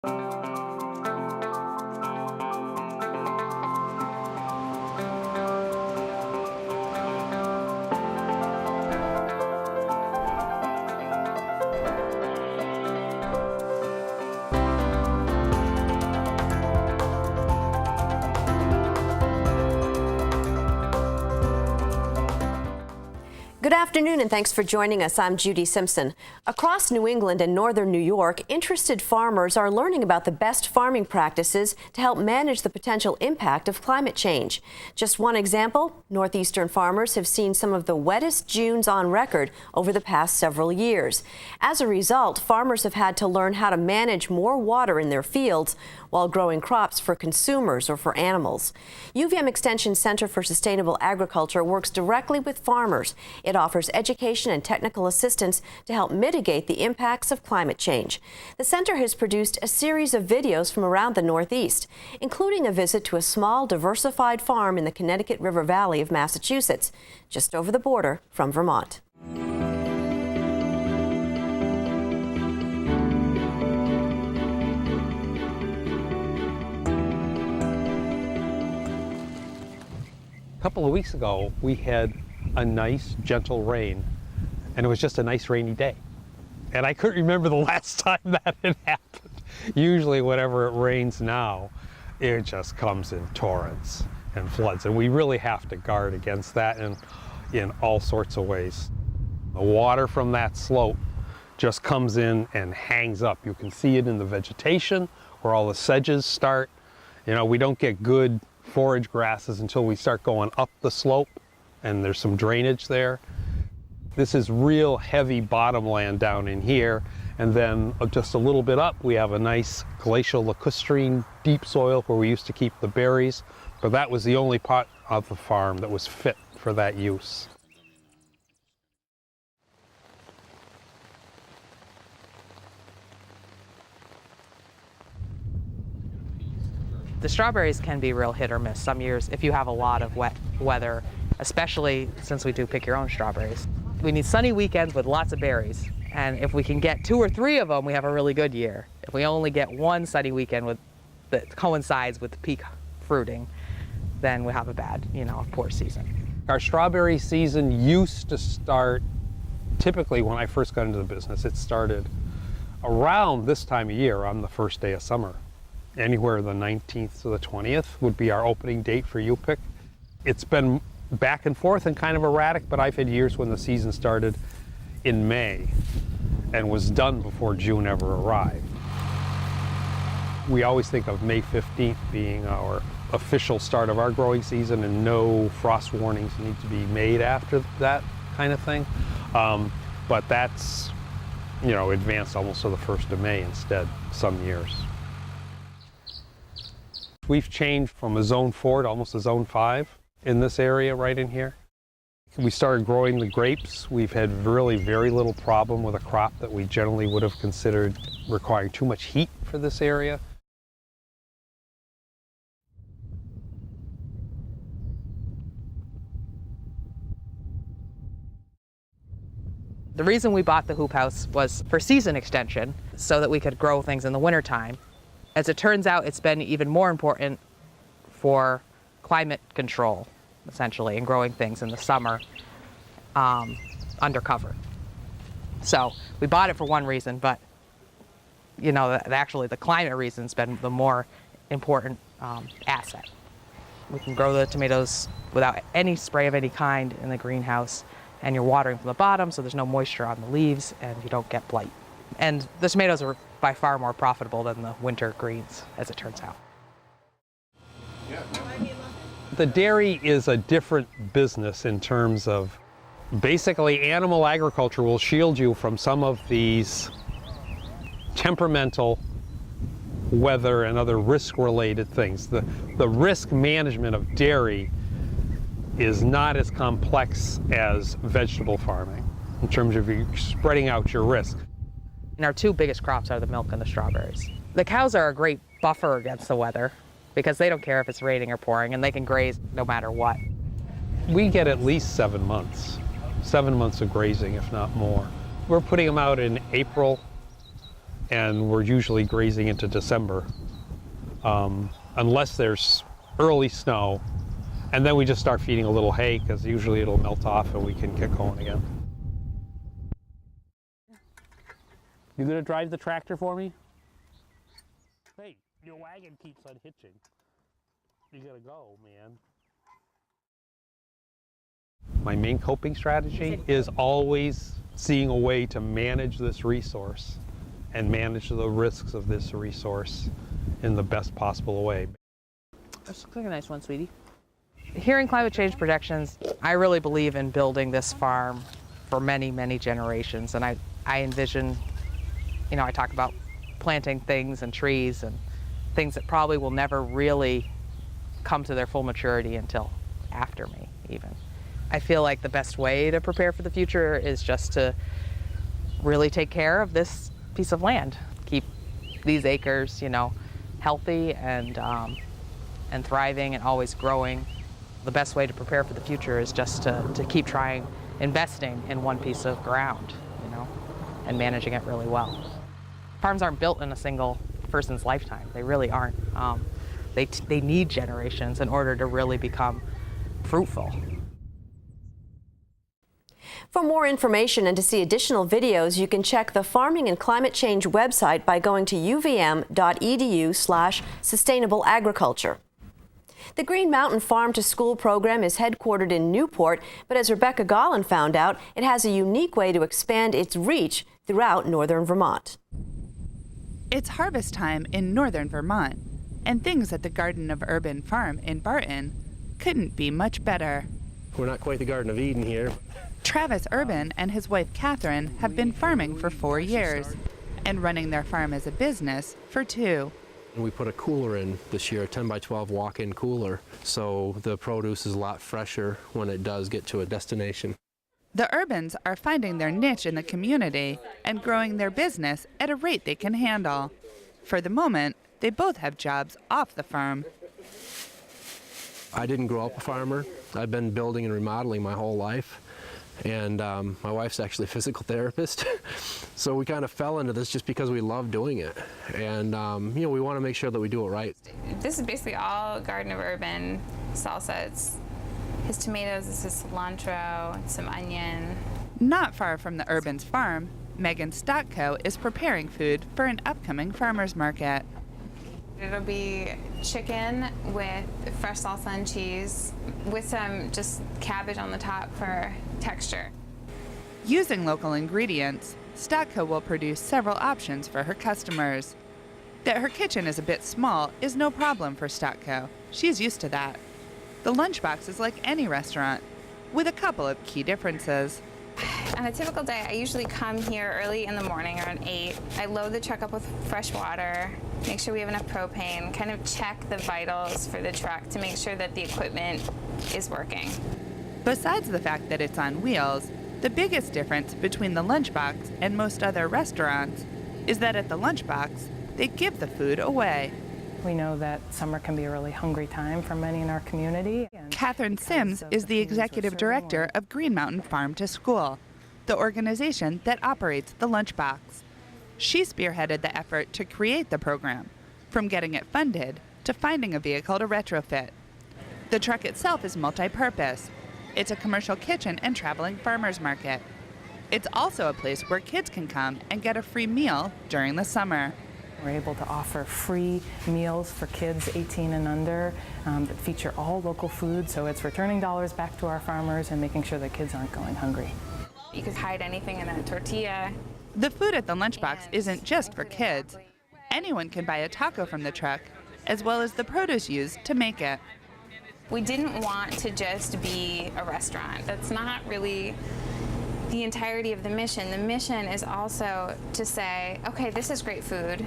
Good afternoon and thanks for joining us. I'm Judy Simpson. Across New England and northern New York, interested farmers are learning about the best farming practices to help manage the potential impact of climate change. Just one example, northeastern farmers have seen some of the wettest Junes on record over the past several years. As a result, farmers have had to learn how to manage more water in their fields while growing crops for consumers or for animals. UVM Extension Center for Sustainable Agriculture works directly with farmers. It offers education and technical assistance to help mitigate the impacts of climate change. The center has produced a series of videos from around the Northeast, including a visit to a small diversified farm in the Connecticut River Valley of Massachusetts, just over the border from Vermont. A couple of weeks ago, we had a nice, gentle rain, and it was just a nice rainy day. And I couldn't remember the last time that had happened. Usually, whenever it rains now, it just comes in torrents and floods, and we really have to guard against that in all sorts of ways. The water from that slope just comes in and hangs up. You can see it in the vegetation where all the sedges start. You know, we don't get good forage grasses until we start going up the slope, and there's some drainage there. This is real heavy bottomland down in here, and then just a little bit up we have a nice glacial lacustrine deep soil where we used to keep the berries, but that was the only part of the farm that was fit for that use. The strawberries can be real hit or miss some years if you have a lot of wet weather, especially since we do pick your own strawberries. We need sunny weekends with lots of berries, and if we can get 2 or 3 of them, we have a really good year. If we only get one sunny weekend that coincides with the peak fruiting, then we have a bad, poor season. Our strawberry season used to start, typically when I first got into the business, it started around this time of year on the first day of summer. Anywhere the 19th to the 20th would be our opening date for U-Pick. It's been back and forth and kind of erratic, but I've had years when the season started in May and was done before June ever arrived. We always think of May 15th being our official start of our growing season, and no frost warnings need to be made after that kind of thing. But that's, advanced almost to the 1st of May instead, some years. We've changed from a zone 4 to almost a zone 5 in this area right in here. We started growing the grapes. We've had really very little problem with a crop that we generally would have considered requiring too much heat for this area. The reason we bought the hoop house was for season extension, so that we could grow things in the wintertime. As it turns out, it's been even more important for climate control, essentially, and growing things in the summer under cover. So we bought it for one reason, but actually the climate reason's been the more important asset. We can grow the tomatoes without any spray of any kind in the greenhouse, and you're watering from the bottom, so there's no moisture on the leaves, and you don't get blight. And the tomatoes are by far more profitable than the winter greens, as it turns out. The dairy is a different business in terms of basically animal agriculture will shield you from some of these temperamental, weather, and other risk-related things. The risk management of dairy is not as complex as vegetable farming in terms of you spreading out your risk. And our 2 biggest crops are the milk and the strawberries. The cows are a great buffer against the weather because they don't care if it's raining or pouring, and they can graze no matter what. We get at least 7 months. 7 months of grazing, if not more. We're putting them out in April and we're usually grazing into December, unless there's early snow, and then we just start feeding a little hay because usually it'll melt off and we can get going again. You gonna drive the tractor for me? Hey, your wagon keeps unhitching. You gotta go, man. My main coping strategy is always seeing a way to manage this resource and manage the risks of this resource in the best possible way. This looks like a nice one, sweetie. Hearing climate change projections, I really believe in building this farm for many, many generations. And I envision, you know, I talk about planting things and trees and things that probably will never really come to their full maturity until after me, even. I feel like the best way to prepare for the future is just to really take care of this piece of land. Keep these acres, you know, healthy and thriving and always growing. The best way to prepare for the future is just to keep trying investing in one piece of ground, you know, and managing it really well. Farms aren't built in a single person's lifetime. They really aren't. They need generations in order to really become fruitful. For more information and to see additional videos, you can check the Farming and Climate Change website by going to uvm.edu/sustainable agriculture. The Green Mountain Farm to School program is headquartered in Newport, but as Rebecca Gollin found out, it has a unique way to expand its reach throughout northern Vermont. It's harvest time in northern Vermont, and things at the Garden of Urban Farm in Barton couldn't be much better. We're not quite the Garden of Eden here. Travis Urban and his wife Catherine have been farming for 4 years and running their farm as a business for 2. We put a cooler in this year, a 10 by 12 walk-in cooler, so the produce is a lot fresher when it does get to a destination. The Urbans are finding their niche in the community and growing their business at a rate they can handle. For the moment, they both have jobs off the farm. I didn't grow up a farmer. I've been building and remodeling my whole life. And my wife's actually a physical therapist. So we kind of fell into this just because we love doing it. And you know, we want to make sure that we do it right. This is basically all Garden of Urban salsa. It's his tomatoes, this is cilantro, some onion. Not far from the Urban's farm, Megan Stockco is preparing food for an upcoming farmer's market. It'll be chicken with fresh salsa and cheese with some just cabbage on the top for texture. Using local ingredients, Stockco will produce several options for her customers. That her kitchen is a bit small is no problem for Stockco. She's used to that. The Lunchbox is like any restaurant, with a couple of key differences. On a typical day, I usually come here early in the morning around 8. I load the truck up with fresh water, make sure we have enough propane, kind of check the vitals for the truck to make sure that the equipment is working. Besides the fact that it's on wheels, the biggest difference between the Lunchbox and most other restaurants is that at the Lunchbox, they give the food away. We know that summer can be a really hungry time for many in our community. Catherine Sims is the executive director of Green Mountain Farm to School, the organization that operates the Lunchbox. She spearheaded the effort to create the program, from getting it funded to finding a vehicle to retrofit. The truck itself is multi-purpose. It's a commercial kitchen and traveling farmers market. It's also a place where kids can come and get a free meal during the summer. We're able to offer free meals for kids 18 and under that feature all local food, so it's returning dollars back to our farmers and making sure that kids aren't going hungry. You could hide anything in a tortilla. The food at the Lunchbox isn't just for kids. Anyone can buy a taco from the truck, as well as the produce used to make it. We didn't want to just be a restaurant. That's not really the entirety of the mission. The mission is also to say, okay, this is great food.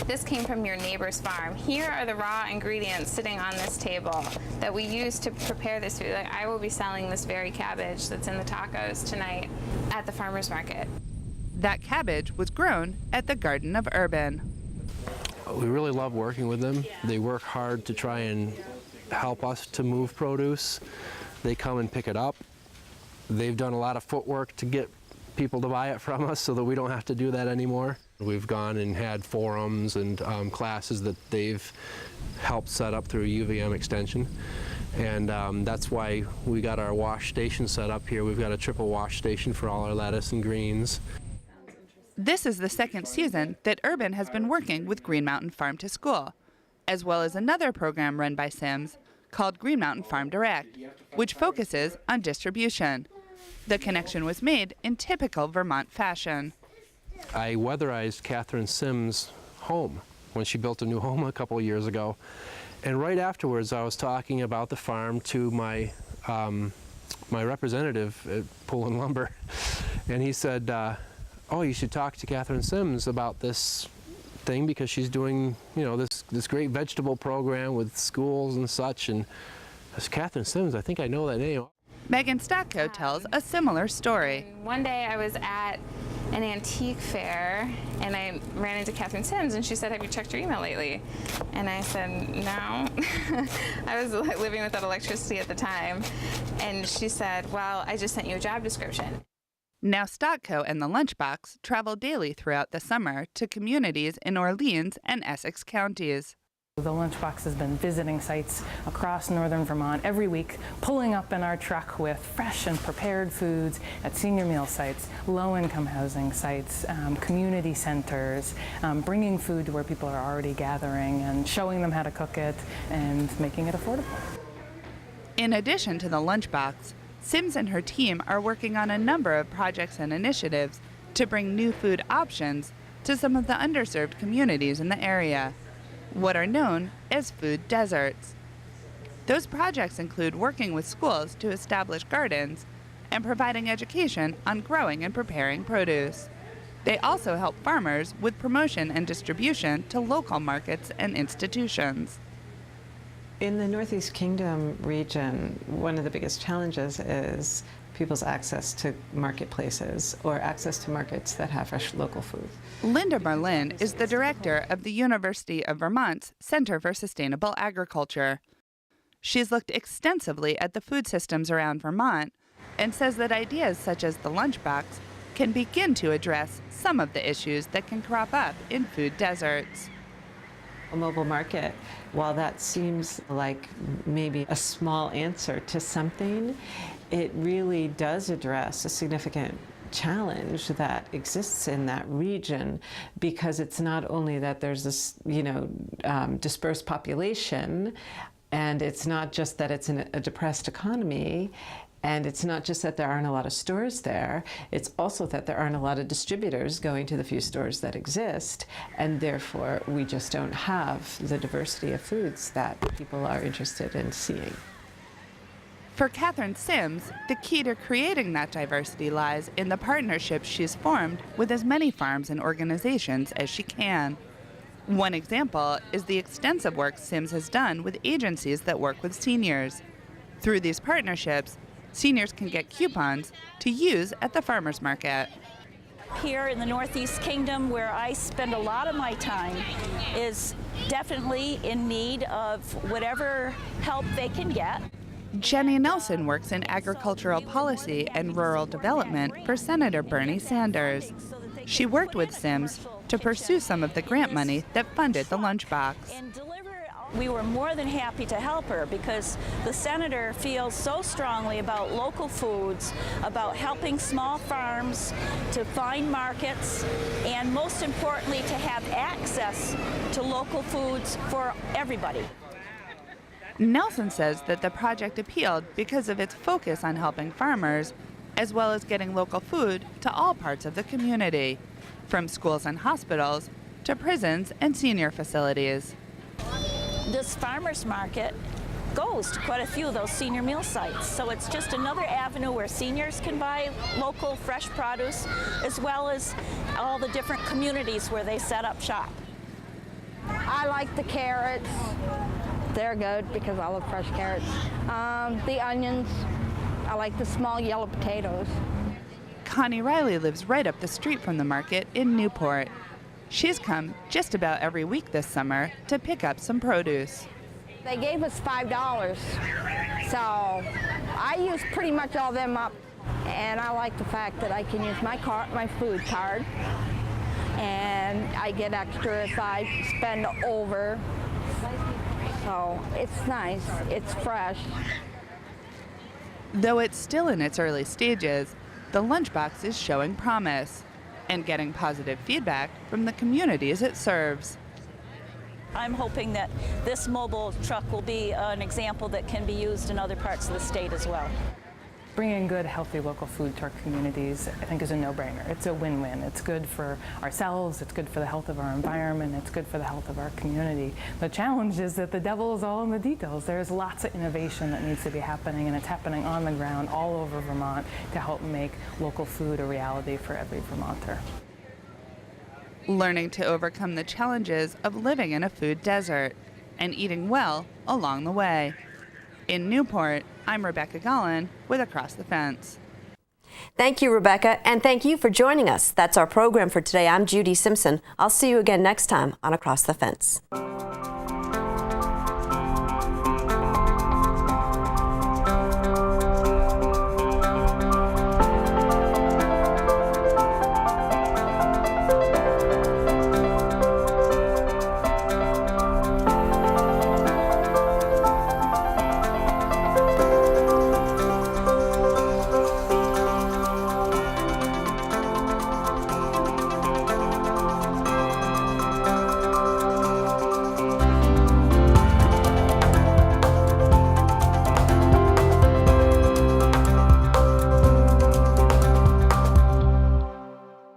This came from your neighbor's farm. Here are the raw ingredients sitting on this table that we use to prepare this food. Like, I will be selling this very cabbage that's in the tacos tonight at the farmer's market. That cabbage was grown at the Garden of Urban. We really love working with them. They work hard to try and help us to move produce. They come and pick it up. They've done a lot of footwork to get people to buy it from us so that we don't have to do that anymore. We've gone and had forums and classes that they've helped set up through UVM Extension. And that's why we got our wash station set up here. We've got a triple wash station for all our lettuce and greens. This is the second season that Urban has been working with Green Mountain Farm to School, as well as another program run by Sims called Green Mountain Farm Direct, which focuses on distribution. The connection was made in typical Vermont fashion. I weatherized Catherine Sims' home when she built a new home a couple of years ago. And right afterwards, I was talking about the farm to my representative at Pool and Lumber, and he said, "Oh, you should talk to Catherine Sims about this thing because she's doing, you know, this great vegetable program with schools and such." And I said, "Catherine Sims, I think I know that name." Megan Stockco tells a similar story. One day I was at an antique fair and I ran into Catherine Sims and she said, "Have you checked your email lately?" And I said, "No." I was living without electricity at the time. And she said, "Well, I just sent you a job description." Now Stockco and the Lunchbox travel daily throughout the summer to communities in Orleans and Essex counties. The Lunchbox has been visiting sites across northern Vermont every week, pulling up in our truck with fresh and prepared foods at senior meal sites, low-income housing sites, community centers, bringing food to where people are already gathering and showing them how to cook it and making it affordable. In addition to the Lunchbox, Sims and her team are working on a number of projects and initiatives to bring new food options to some of the underserved communities in the area, what are known as food deserts. Those projects include working with schools to establish gardens and providing education on growing and preparing produce. They also help farmers with promotion and distribution to local markets and institutions. In the Northeast Kingdom region, one of the biggest challenges is people's access to marketplaces or access to markets that have fresh local food. Linda Merlin is the director of the University of Vermont's Center for Sustainable Agriculture. She's looked extensively at the food systems around Vermont and says that ideas such as the Lunchbox can begin to address some of the issues that can crop up in food deserts. A mobile market, while that seems like maybe a small answer to something, it really does address a significant challenge that exists in that region, because it's not only that there's this, dispersed population, and it's not just that it's in a depressed economy, and it's not just that there aren't a lot of stores there, it's also that there aren't a lot of distributors going to the few stores that exist, and therefore we just don't have the diversity of foods that people are interested in seeing. For Catherine Sims, the key to creating that diversity lies in the partnerships she's formed with as many farms and organizations as she can. One example is the extensive work Sims has done with agencies that work with seniors. Through these partnerships, seniors can get coupons to use at the farmers market. Here in the Northeast Kingdom, where I spend a lot of my time, is definitely in need of whatever help they can get. Jenny Nelson works in agricultural policy and rural development for Senator Bernie Sanders. She worked with Sims to pursue some of the grant money that funded the Lunchbox. We were more than happy to help her because the senator feels so strongly about local foods, about helping small farms to find markets, and most importantly, to have access to local foods for everybody. Nelson says that the project appealed because of its focus on helping farmers, as well as getting local food to all parts of the community, from schools and hospitals to prisons and senior facilities. This farmers market goes to quite a few of those senior meal sites, so it's just another avenue where seniors can buy local fresh produce, as well as all the different communities where they set up shop. I like the carrots. They're good because I love fresh carrots. The onions. I like the small yellow potatoes. Connie Riley lives right up the street from the market in Newport. She's come just about every week this summer to pick up some produce. They gave us $5, so I used pretty much all them up, and I like the fact that I can use my food card, and I get extra if I spend over. So it's nice, it's fresh. Though it's still in its early stages, the Lunchbox is showing promise and getting positive feedback from the communities it serves. I'm hoping that this mobile truck will be an example that can be used in other parts of the state as well. Bringing good, healthy local food to our communities, I think, is a no-brainer. It's a win-win. It's good for ourselves, it's good for the health of our environment, it's good for the health of our community. The challenge is that the devil is all in the details. There's lots of innovation that needs to be happening, and it's happening on the ground all over Vermont to help make local food a reality for every Vermonter. Learning to overcome the challenges of living in a food desert and eating well along the way. In Newport, I'm Rebecca Gollin with Across the Fence. Thank you, Rebecca, and thank you for joining us. That's our program for today. I'm Judy Simpson. I'll see you again next time on Across the Fence.